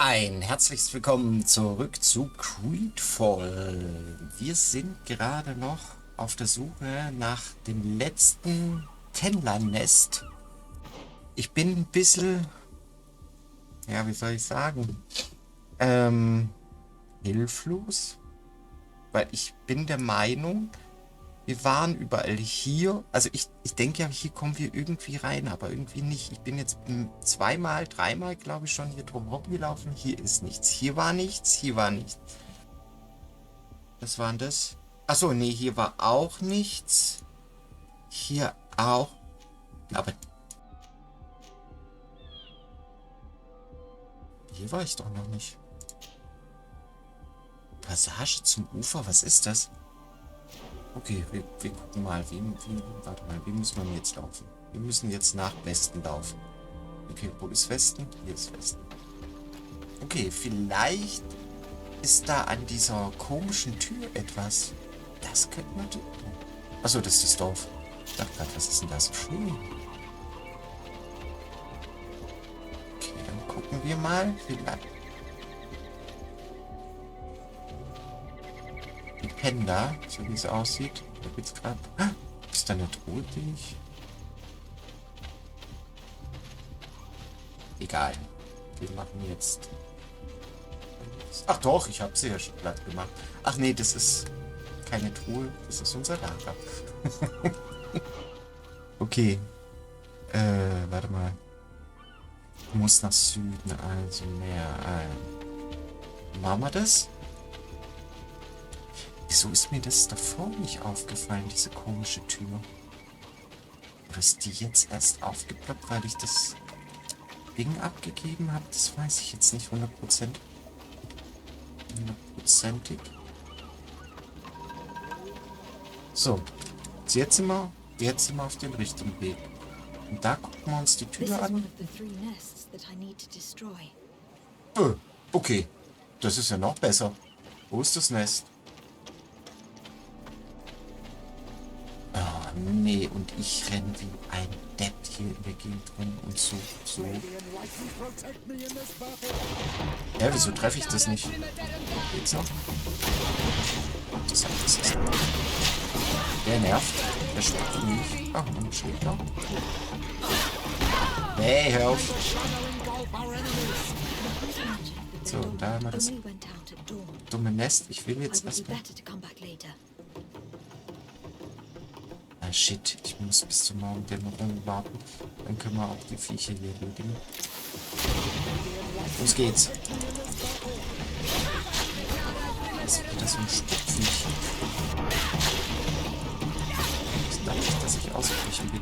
Ein herzliches Willkommen zurück zu Greedfall. Wir sind gerade noch auf der Suche nach dem letzten Tenlan-Nest. Ich bin ein bisschen, ja, wie soll ich sagen, hilflos, weil ich bin der Meinung, wir waren überall hier. Also ich denke ja, hier kommen wir irgendwie rein, aber irgendwie nicht. Ich bin jetzt zweimal, dreimal, glaube ich, schon hier drum rumgelaufen. Hier ist nichts. Hier war nichts, hier war nichts. Was war denn das? Achso, nee, hier war auch nichts. Hier auch. Aber hier war ich doch noch nicht. Passage zum Ufer, was ist das? Okay, wir gucken mal. Warte mal, wie müssen wir jetzt laufen? Wir müssen jetzt nach Westen laufen. Okay, wo ist Westen? Hier ist Westen. Okay, vielleicht ist da an dieser komischen Tür etwas. Das könnte man... Achso, das ist das Dorf. Ich dachte gerade, was ist denn da so schön? Okay, dann gucken wir mal. Vielleicht... Die pennen da, so wie es aussieht. Da geht's gerade... Ist da eine Truhe, die ich... Egal. Wir machen jetzt... Ach doch, ich habe sie ja schon platt gemacht. Ach nee, das ist keine Truhe, das ist unser Lager. Okay. Warte mal. Ich muss nach Süden, also mehr. Machen wir das? Wieso ist mir das davor nicht aufgefallen, diese komische Tür? Oder ist die jetzt erst aufgeploppt, weil ich das Ding abgegeben habe? Das weiß ich jetzt nicht 100%. Hundertprozentig. So. Jetzt sind wir auf dem richtigen Weg. Und da gucken wir uns die Tür an. Okay. Das ist ja noch besser. Wo ist das Nest? Oh, nee. Und ich renne wie ein Depp hier in der Gegend rum und so. Ja, wieso treffe ich das nicht? Geht's noch? Das ist der nervt. Der schmeckt nicht. Ach, man schlägt noch. Nee, hör auf. So, und da haben wir das dumme Nest. Ich will jetzt erstmal... Ah, shit. Ich muss bis zur Morgendämmerung warten. Dann können wir auch die Viecher hier erledigen. Los geht's. Das ist wieder so ein Stupfviech. Ich dachte nicht, dass ich ausbrechen bin.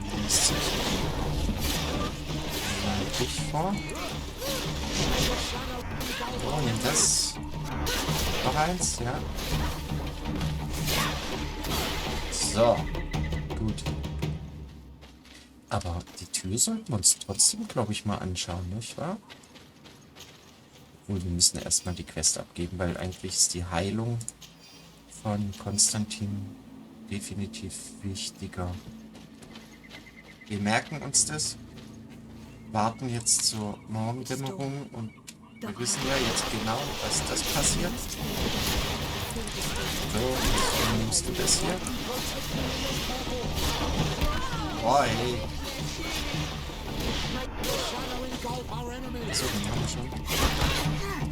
Mal dich vor. So, nimm das. Noch eins, ja. So. Gut. Aber die Tür sollten wir uns trotzdem, glaube ich, mal anschauen, nicht wahr? Wir müssen erstmal die Quest abgeben, weil eigentlich ist die Heilung von Constantin definitiv wichtiger. Wir merken uns das, warten jetzt zur Morgendämmerung und wir wissen ja jetzt genau, dass das passiert. So, dann nimmst du das hier. Oh, hey. So, den haben wir schon.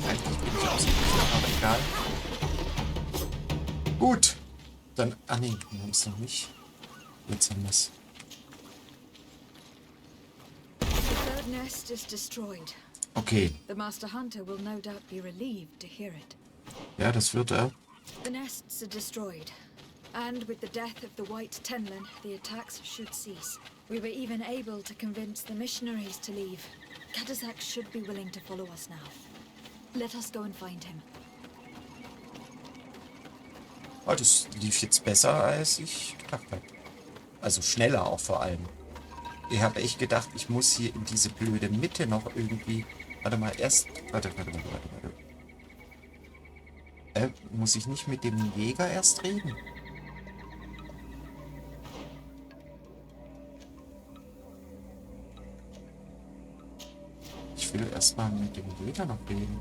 Eigentlich bin ich ausgewichen, aber egal. Gut. Dann, nee, wir haben es noch nicht. Jetzt haben wir es. Okay. Ja, das wird er. The nests are destroyed. And with the death of the white Tenlan, the attacks should cease. We were even able to convince the missionaries to leave. Catasach should be willing to follow us now. Let us go and find him. Oh, das lief jetzt besser, als ich gedacht habe. Also schneller auch vor allem. Ich habe echt gedacht, ich muss hier in diese blöde Mitte noch irgendwie... Warte mal, erst... Warte. Muss ich nicht mit dem Jäger erst reden? Ich will erstmal mit dem Jäger noch reden.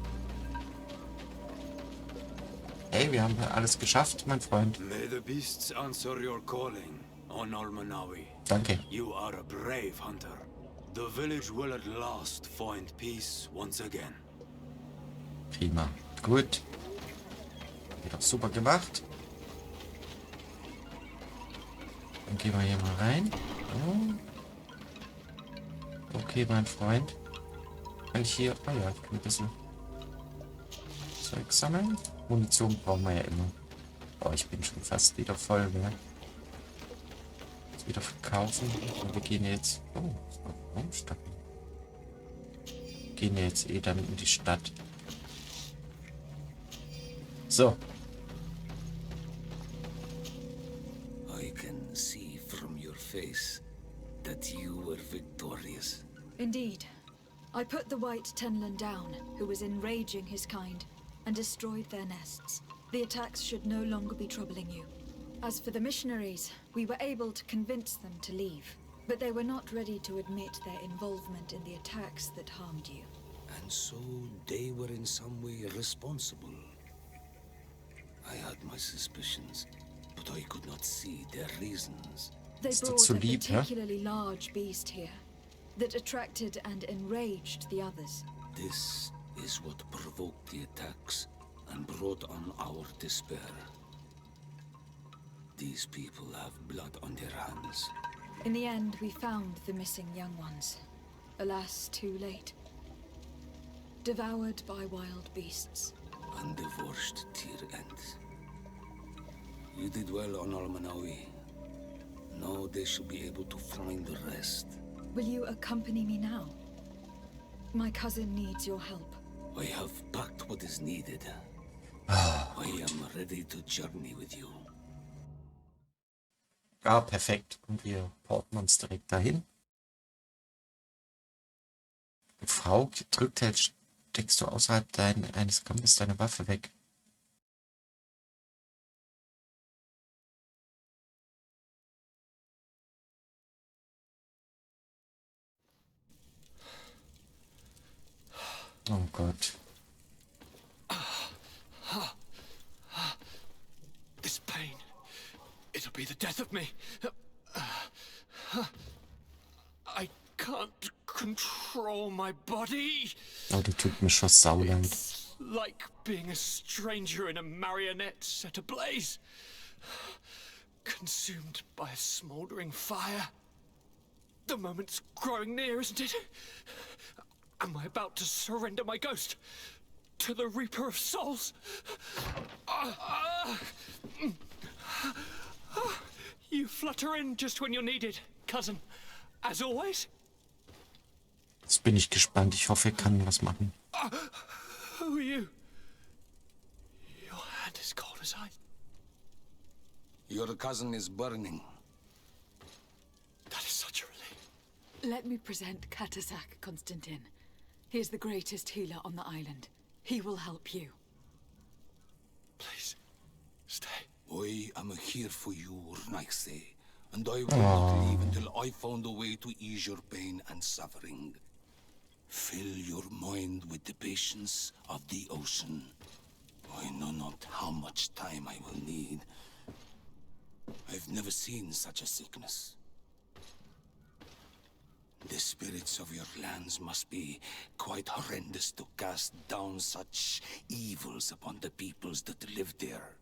Hey, wir haben alles geschafft, mein Freund. May the beasts answer your calling, on Almanawi. Danke. You are a brave hunter. The village will at last find peace once again. Prima. Gut. Geht auch super gemacht. Dann gehen wir hier mal rein. Oh. Okay, mein Freund. Kann ich hier... Oh ja, ich kann ein bisschen Zeug sammeln. Munition brauchen wir ja immer. Oh, ich bin schon fast wieder voll, ne? Jetzt wieder verkaufen. Und wir gehen jetzt... Oh, Raumstadt. Gehen jetzt eh dann in die Stadt. So. I can see from your face that you were victorious. Indeed. I put the white Tenlan down, who was enraging his kind, and destroyed their nests. The attacks should no longer be troubling you. As for the missionaries, we were able to convince them to leave, but they were not ready to admit their involvement in the attacks that harmed you. And so they were in some way responsible. I had my suspicions, but I could not see their reasons. They Ist das brought zu a lieb, ja? particularly large beast here that attracted and enraged the others. This is what provoked the attacks and brought on our despair. These people have blood on their hands. In the end, we found the missing young ones. Alas, too late. Devoured by wild beasts. Undivorced tear ends. You did well on Almanawi. Now they should be able to find the rest. Will you accompany me now? My cousin needs your help. I have packed what is needed. I am ready to journey with you. Ja, perfekt. Und wir porten uns direkt dahin. Die Frau drückt hält, steckst du außerhalb eines Kampfes deine Waffe weg. Oh Gott. This pain, it'll be the death of me. I can't control my body. Oh, die tut mir schon sauleid. It's like being a stranger in a marionette set ablaze. Consumed by a smouldering fire. The moment's growing near, isn't it? Am I about to surrender my ghost to the Reaper of Souls? You flutter in just when you're needed, cousin. As always. Jetzt bin ich gespannt. Ich hoffe, er kann was machen. Who are you? Your hand is cold as ice. Your cousin is burning. That is such a relief. Let me present Catasach, Constantin. He is the greatest healer on the island. He will help you. Please, stay. I am here for you, Urnaxe, and I will not leave until I found a way to ease your pain and suffering. Fill your mind with the patience of the ocean. I know not how much time I will need. I've never seen such a sickness. The spirits of your lands must be quite horrendous to cast down such evils upon the peoples that live there.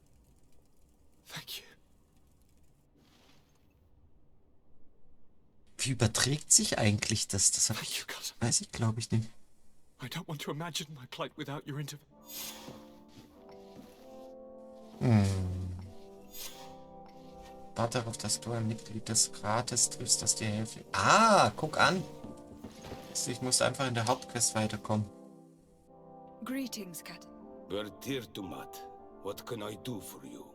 Thank you. Wie überträgt sich eigentlich das? Das habe ich, weiß ich, glaube ich nicht. I don't want to imagine my plight without your intervention. Warte darauf, dass du ein Mitglied des Rates triffst, das dir hilft. Ah, guck an. Ich muss einfach in der Hauptquest weiterkommen. Greetings, Cat. Bertirtumat, what can I do for you?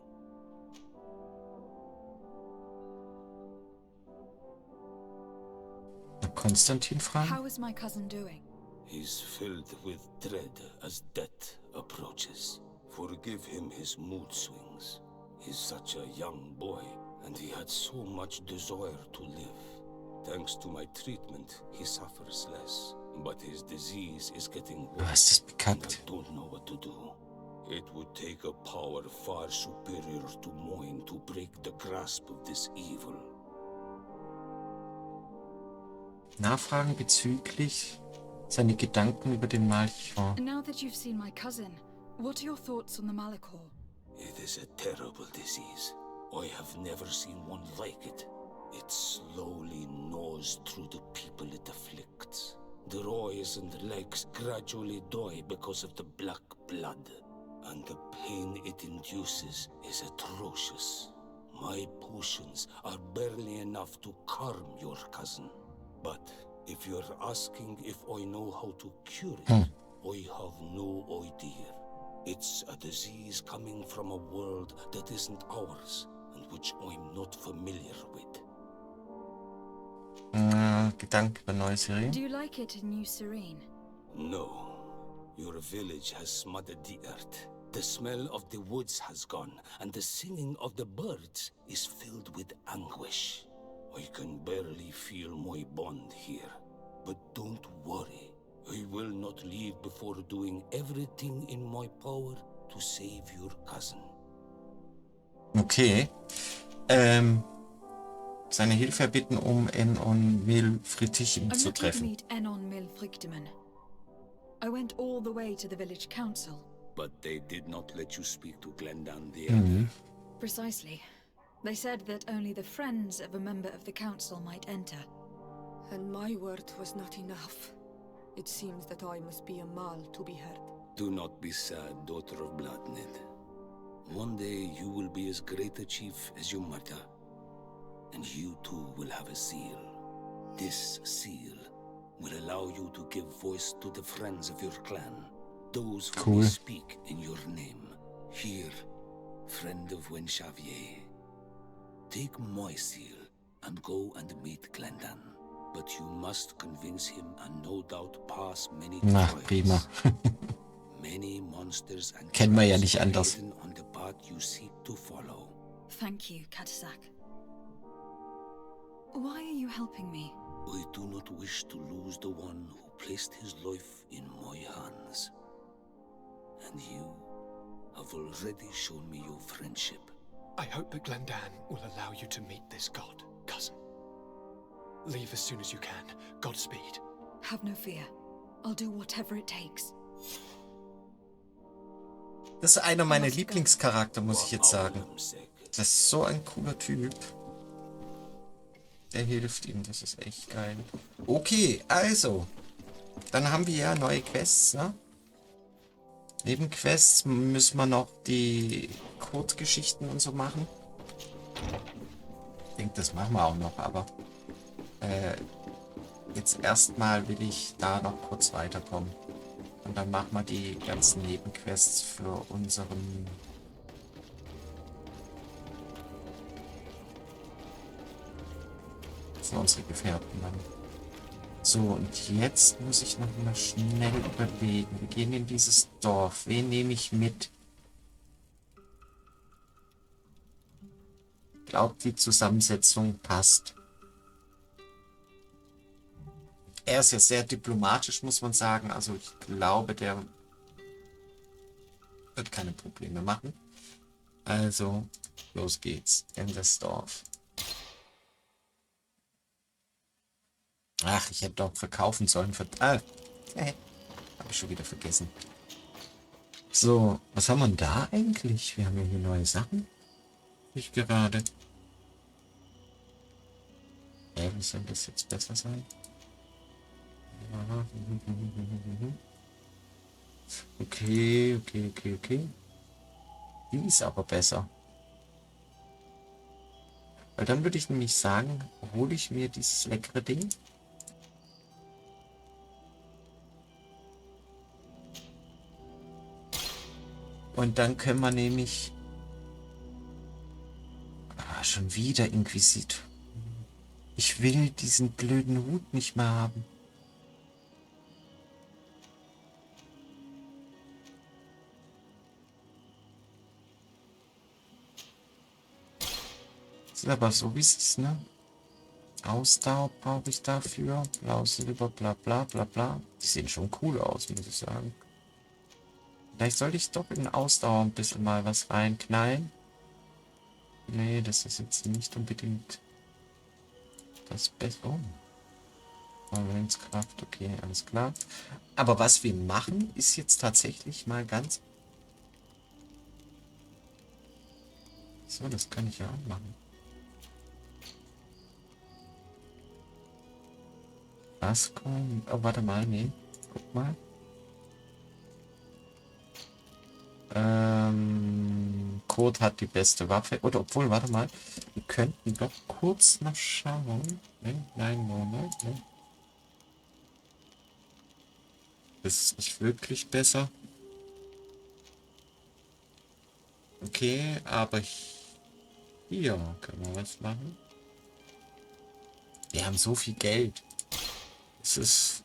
Konstantin fragen? How is my cousin doing? He's filled with dread as death approaches. Forgive him his mood swings. He's such a young boy, and he had so much desire to live. Thanks to my treatment, he suffers less. But his disease is getting worse. Ist das And bekannt? I don't know what to do. It would take a power far superior to mine to break the grasp of this evil. Nachfragen bezüglich seine Gedanken über den Malchior. Now that you've seen my cousin, what are your thoughts on the Malchior? It is a terrible disease. I have never seen one like it. It slowly gnaws through the people it afflicts. Their eyes and legs gradually die because of the black blood, and the pain it induces is atrocious. My potions are barely enough to calm your cousin. But if you're asking if I know how to cure it, I have no idea. It's a disease coming from a world that isn't ours, and which I'm not familiar with. Gedanken über neue Serie. Do you like it in New Serene? No. Your village has smothered the earth. The smell of the woods has gone, and the singing of the birds is filled with anguish. I can barely feel my bond here. But don't worry. I will not leave before doing everything in my power to save your cousin. Okay. Seine Hilfe erbitten, um Enon Mil Fritichen I'm zu looking to treffen. meet Enon Mil Frictiman. I went all the way to the village council. But they did not let you speak to Glendan the elder. Precisely. They said that only the friends of a member of the council might enter. And my word was not enough. It seems that I must be a Mal to be heard. Do not be sad, daughter of blood, Ned. One day you will be as great a chief as your mother. And you too will have a seal. This seal will allow you to give voice to the friends of your clan. Those who will speak in your name. Here, friend of Wenxavier. Take my seal and go and meet Glendan. But you must convince him and no doubt pass many trials. Prima. Many monsters and Kennen wir ja traps nicht are anders. hidden on the path you seek to follow. Thank you, Catasach. Why are you helping me? I do not wish to lose the one who placed his life in my hands. And you have already shown me your friendship. I hope that Glendan will allow you to meet this god, cousin. Leave as soon as you can. Godspeed. Have no fear. I'll do whatever it takes. Das ist einer meiner Lieblingscharakter, muss ich jetzt sagen. Das ist so ein cooler Typ. Der hilft ihm, das ist echt geil. Okay, also. Dann haben wir ja neue Quests, ne? Neben Quests müssen wir noch die Kurzgeschichten und so machen. Ich denke, das machen wir auch noch, aber jetzt erstmal will ich da noch kurz weiterkommen. Und dann machen wir die ganzen Nebenquests für unseren... für unsere Gefährten dann. So, und jetzt muss ich noch mal schnell überlegen. Wir gehen in dieses Dorf. Wen nehme ich mit? Ich glaube, die Zusammensetzung passt. Er ist ja sehr diplomatisch, muss man sagen. Also ich glaube, der wird keine Probleme machen. Also, los geht's. In das Dorf. Ach, ich hätte doch verkaufen sollen. Habe ich schon wieder vergessen. So, was haben wir denn da eigentlich? Wir haben ja hier neue Sachen. Nicht gerade. Wie soll das jetzt besser sein? Okay. Die ist aber besser. Weil dann würde ich nämlich sagen, hole ich mir dieses leckere Ding. Und dann können wir nämlich... schon wieder Inquisit. Ich will diesen blöden Hut nicht mehr haben. Das ist aber so, wie es ist, ne? Ausdauer brauche ich dafür. Blau, Silber, bla bla bla bla. Die sehen schon cool aus, muss ich sagen. Vielleicht sollte ich doch in Ausdauer ein bisschen mal was reinknallen. Nee, das ist jetzt nicht unbedingt das Beste. Oh. Willenskraft, okay, alles klar. Aber was wir machen, ist jetzt tatsächlich mal ganz... So, das kann ich ja auch machen. Was kommt... Oh, warte mal, nee. Guck mal. Kurt hat die beste Waffe. Oder obwohl, warte mal. Wir könnten doch kurz noch schauen. Nein, Moment. Nee. Das ist nicht wirklich besser. Okay, aber hier können wir was machen. Wir haben so viel Geld. Es ist...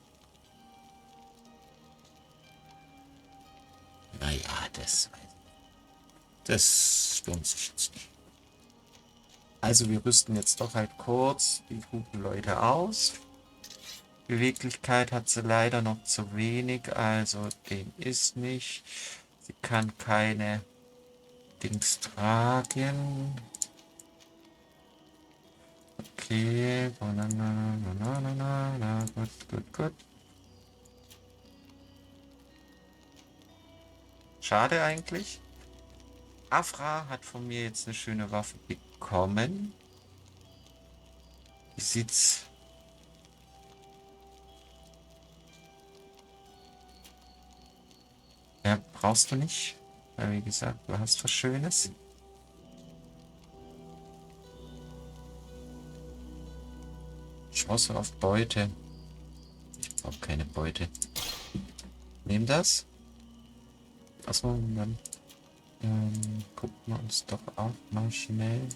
Naja, das lohnt sich jetzt nicht. Also wir rüsten jetzt doch halt kurz die guten Leute aus. Beweglichkeit hat sie leider noch zu wenig, also den ist nicht. Sie kann keine Dings tragen. Okay. Gut. Schade eigentlich. Afra hat von mir jetzt eine schöne Waffe bekommen. Wie sieht's? Ja, brauchst du nicht. Weil wie gesagt, du hast was Schönes. Chance auf Beute. Ich brauche keine Beute. Nehm das. Achso, dann gucken wir uns doch auch mal schnell.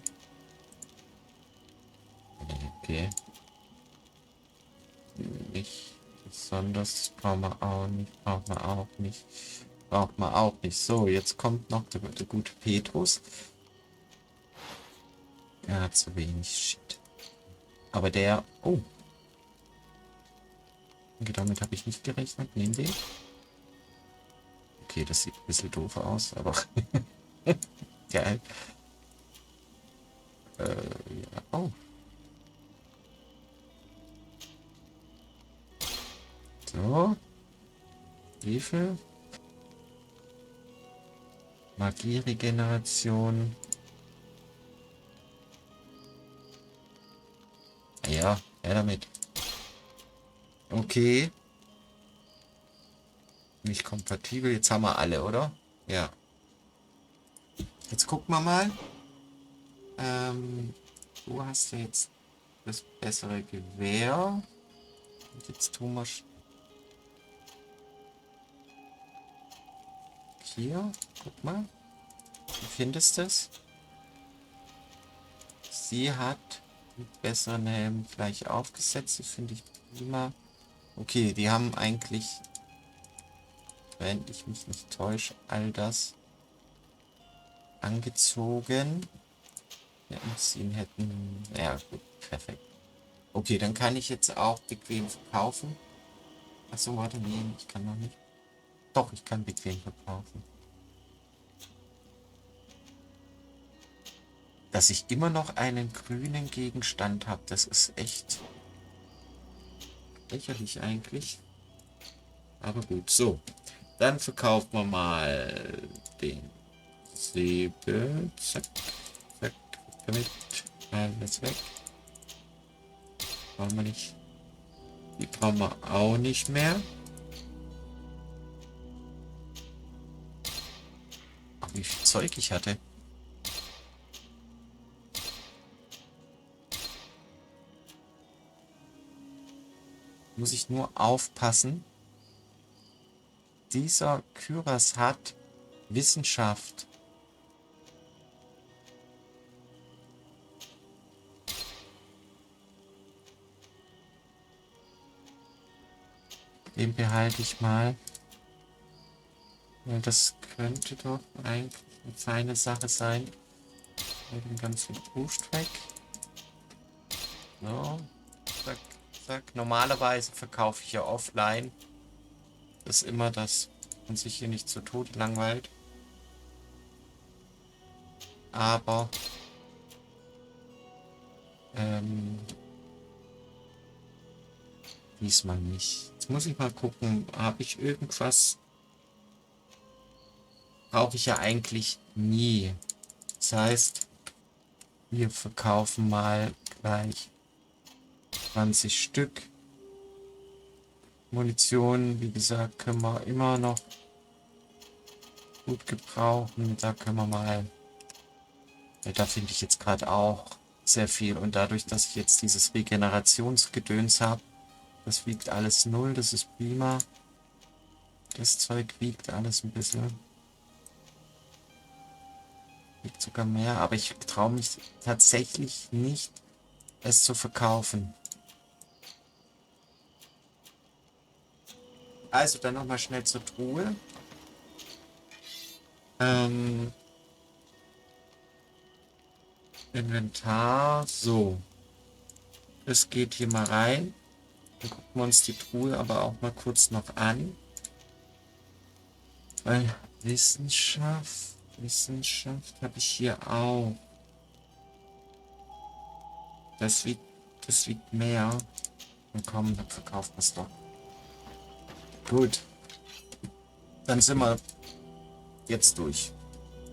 Okay. Nicht besonders. Brauchen wir auch nicht. Braucht man auch nicht. Braucht man auch nicht. So, jetzt kommt noch der gute Petrus. Er hat zu wenig Shit. Aber der... Oh. Okay, damit habe ich nicht gerechnet. Nehmen wir. Okay, das sieht ein bisschen doof aus, aber... Geil. Ja. Oh. So. Wie viel? Magieregeneration. Ja, her damit. Okay. Nicht kompatibel. Jetzt haben wir alle, oder? Ja. Jetzt gucken wir mal. Du hast ja jetzt das bessere Gewehr. Und jetzt tun wir hier. Guck mal. Wie findest du es? Sie hat einen besseren Helm gleich aufgesetzt. Die finde ich prima. Okay, die haben eigentlich, wenn ich mich nicht täusche, all das angezogen. Ja, sie ihn hätten... Ja, gut, perfekt. Okay, dann kann ich jetzt auch bequem verkaufen. Achso, warte, nee, ich kann noch nicht. Doch, ich kann bequem verkaufen. Dass ich immer noch einen grünen Gegenstand habe, das ist echt lächerlich eigentlich. Aber gut, so. Dann verkaufen wir mal den Säbel. Zack, zack, damit. Alles weg. Brauchen wir nicht. Die brauchen wir auch nicht mehr. Ach, wie viel Zeug ich hatte. Muss ich nur aufpassen. Dieser Kyras hat Wissenschaft. Den behalte ich mal. Weil das könnte doch eigentlich eine feine Sache sein. Den ganzen Boost weg. So. Zack, zack. Normalerweise verkaufe ich ja offline. Das ist immer das und sich hier nicht zu Tode langweilt. Aber diesmal nicht. Jetzt muss ich mal gucken, habe ich irgendwas? Brauche ich ja eigentlich nie. Das heißt, wir verkaufen mal gleich 20 Stück. Munition, wie gesagt, können wir immer noch gut gebrauchen. Da können wir mal... Ja, da finde ich jetzt gerade auch sehr viel. Und dadurch, dass ich jetzt dieses Regenerationsgedöns habe, das wiegt alles 0, das ist prima. Das Zeug wiegt alles ein bisschen. Wiegt sogar mehr, aber ich traue mich tatsächlich nicht, es zu verkaufen. Also dann nochmal schnell zur Truhe. Inventar, so. Es geht hier mal rein. Dann gucken wir uns die Truhe aber auch mal kurz noch an. Weil Wissenschaft habe ich hier auch. Das wiegt mehr. Und komm, dann verkaufen wir es doch. Gut. Dann sind wir jetzt durch.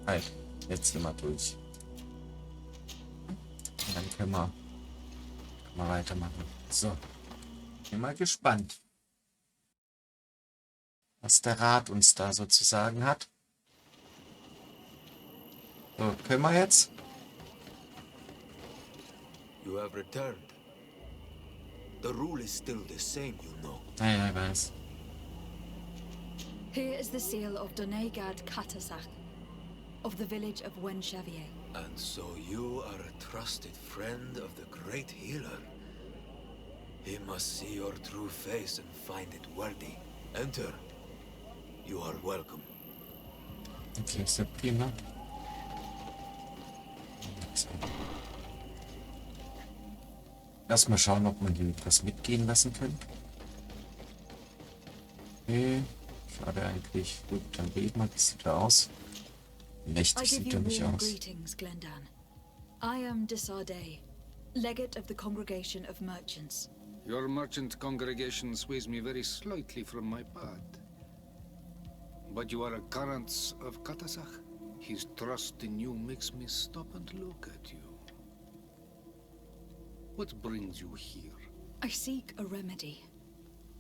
Halt, jetzt sind wir durch. Und dann können wir weitermachen. So. Bin mal gespannt, was der Rat uns da sozusagen hat. So, können wir jetzt? You have returned. The rule is still the same, you know. Ja, ich weiß. Here is the seal of Rat Catasach, of the village of Wenchevier. And so you are a trusted friend of the great healer. He must see your true face and find it worthy. Enter. You are welcome. Okay, ist ja prima. Erstmal schauen, ob man hier etwas mitgehen lassen können. Okay. Schade eigentlich. Gut, dann reden wir. Wie sieht er aus? Mächtig sieht er nicht aus. Greetings, Glendan. I am Desardet, legate of the congregation of merchants. Your merchant congregation sways me very slightly from my path. But you are a current of Catasach. His trust in you makes me stop and look at you. What brings you here? I seek a remedy.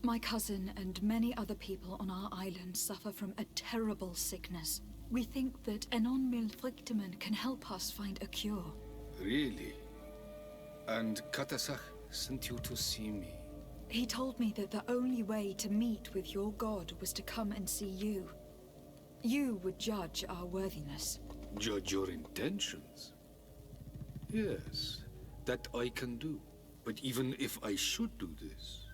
My cousin and many other people on our island suffer from a terrible sickness. We think that Enon Milfrictiman can help us find a cure. Really? And Catasach sent you to see me? He told me that the only way to meet with your god was to come and see you. You would judge our worthiness. Judge your intentions? Yes, that I can do. But even if I should do this,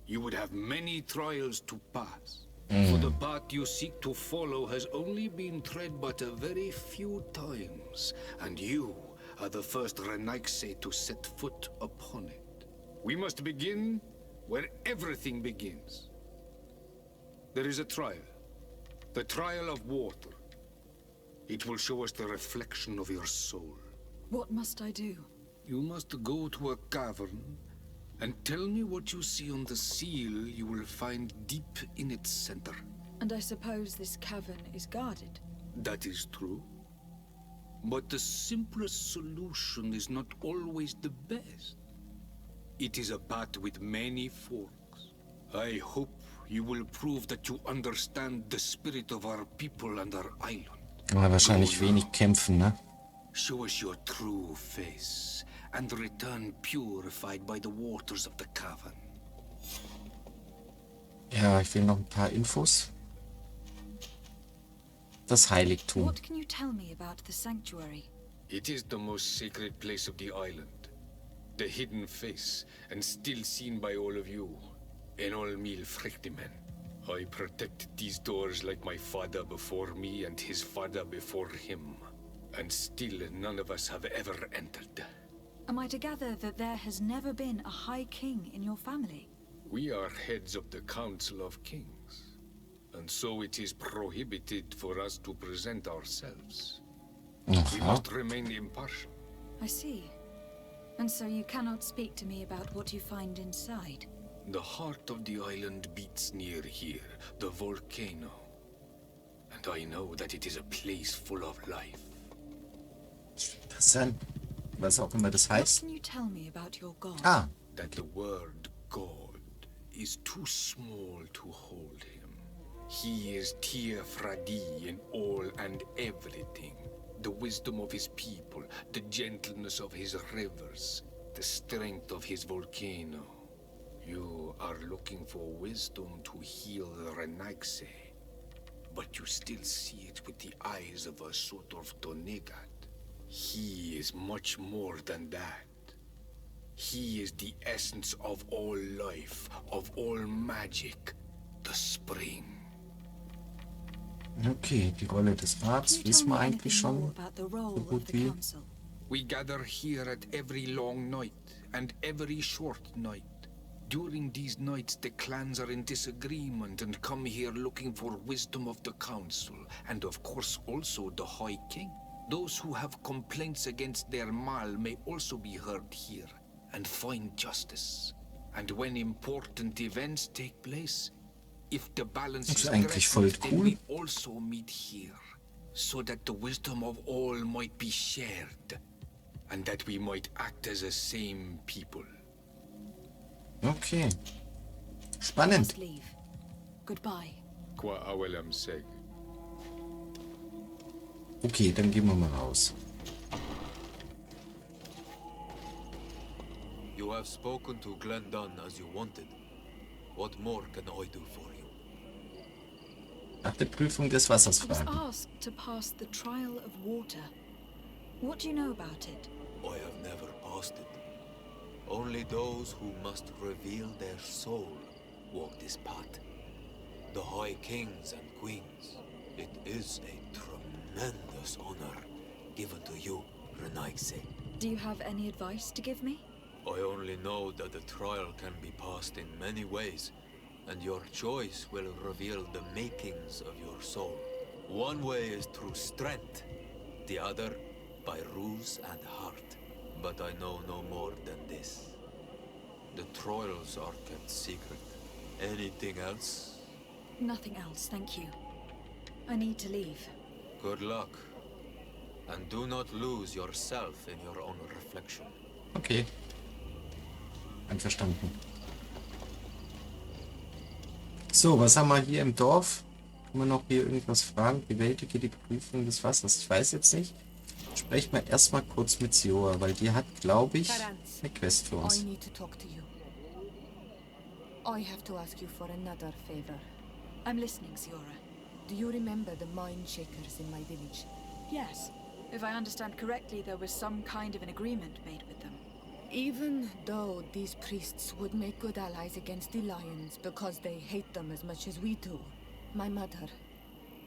you would have many trials to pass. For the path you seek to follow has only been tread but a very few times, and you are the first Renaigse to set foot upon it. We must begin where everything begins. There is a trial. The trial of water. It will show us the reflection of your soul. What must I do? You must go to a cavern and tell me what you see on the seal you will find deep in its center. And I suppose this cavern is guarded. That is true. But the simplest solution is not always the best. It is a path with many forks. I hope you will prove that you understand the spirit of our people and our island. Aber wahrscheinlich wenig kämpfen, ne? Show us your true face and return purified by the waters of the cavern. Ja, ich will noch ein paar Infos. Das Heiligtum. What can you tell me about the sanctuary? It is the most sacred place of the island. The hidden face, and still seen by all of you. Enol mil frictimen. I protected these doors like my father before me and his father before him. And still none of us have ever entered. Am I to gather that there has never been a High King in your family? We are heads of the Council of Kings. and so it is prohibited for us to present ourselves. We must remain impartial. I see. And so you cannot speak to me about what you find inside? The heart of the island beats near here, the volcano. And I know that it is a place full of life. Interessant. Was auch immer das What heißt. can you tell me about your god? Ah, That the word God is too small to hold him. He is Tir Fradi in all and everything. The wisdom of his people, the gentleness of his rivers, the strength of his volcano. You are looking for wisdom to heal the Renaigse, but you still see it with the eyes of a sort of Donegat. He is much more than that. He is the essence of all life, of all magic, the spring. okay, die Rolle des Rats Can you wissen tell wir me eigentlich anything more schon. about the role so of gut the wie. council? We gather here at every long night and every short night. During these nights, the clans are in disagreement and come here looking for wisdom of the council, and of course also the High King. Those who have complaints against their Mal may also be heard here and find justice. And when important events take place, if the balance Das is ist eigentlich voll threatened, then cool. we also meet here, so that the wisdom of all might be shared, and that we might act as a same people. Okay. I Spannend. must leave. Goodbye. Qua awelem seg. Okay, dann gehen wir mal raus. You have spoken to Glendan as you wanted. What more can I do for you? Nach der Prüfung des Wassers I was fragen. asked to pass the trial of water. What do you know about it? I have never passed it. Only those who must reveal their soul walk this path. The High Kings and Queens. It is a tremendous honor given to you, Renaigse. Do you have any advice to give me? I only know that the trial can be passed in many ways, and your choice will reveal the makings of your soul. One way is through strength, the other by ruse and heart. But I know no more than this. The trials are kept secret. Anything else? Nothing else, thank you. I need to leave. Good luck. And do not lose yourself in your own reflection. Okay. Einverstanden. So, was haben wir hier im Dorf? Können wir noch hier irgendwas fragen? Bewältige die Prüfung des Wassers. Ich weiß jetzt nicht. Sprechen wir erstmal kurz mit Sioa, weil die hat, glaube ich, eine Quest für I uns. need to talk to you. I have to ask you for another favor. I'm listening, Siora. Do you remember the mine shakers in my village? Yes. If I understand correctly, there was some kind of an agreement made with them. Even though these priests would make good allies against the lions because they hate them as much as we do, my mother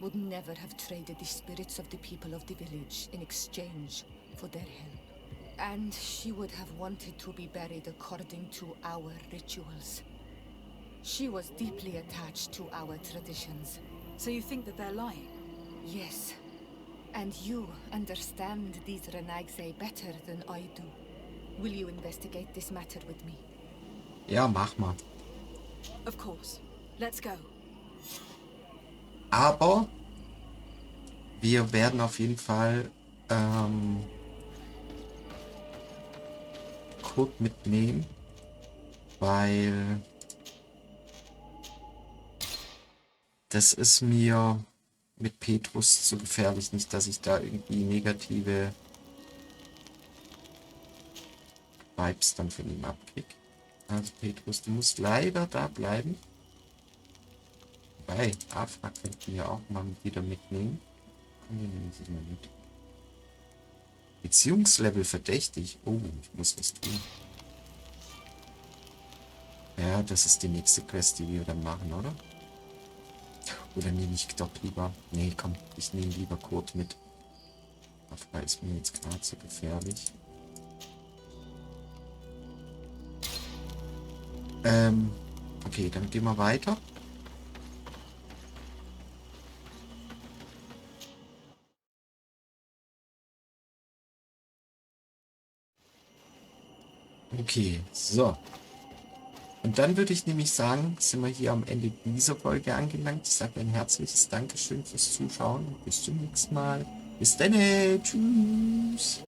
would never have traded the spirits of the people of the village in exchange for their help. And she would have wanted to be buried according to our rituals. She was deeply attached to our traditions. So you think that they're lying? Yes. And you understand these Renaigse better than I do. Will you investigate this matter with me? Ja, mach mal. Of course. Let's go. Aber wir werden auf jeden Fall Kurt mitnehmen, weil das ist mir mit Petrus zu gefährlich. Nicht, dass ich da irgendwie negative Vibes dann von ihm abkrieg. Also Petrus, du musst leider da bleiben. Wobei, Afra könnten wir auch mal wieder mitnehmen. Komm, wir nehmen sie mal mit. Beziehungslevel verdächtig. Oh, ich muss was tun. Ja, das ist die nächste Quest, die wir dann machen, oder? Oder nehme ich doch lieber... Nee, komm, ich nehme lieber Kurt mit. Afra ist mir jetzt gerade so gefährlich. Okay, dann gehen wir weiter. Okay, so. Und dann würde ich nämlich sagen, sind wir hier am Ende dieser Folge angelangt. Ich sage ein herzliches Dankeschön fürs Zuschauen und bis zum nächsten Mal. Bis dann, tschüss.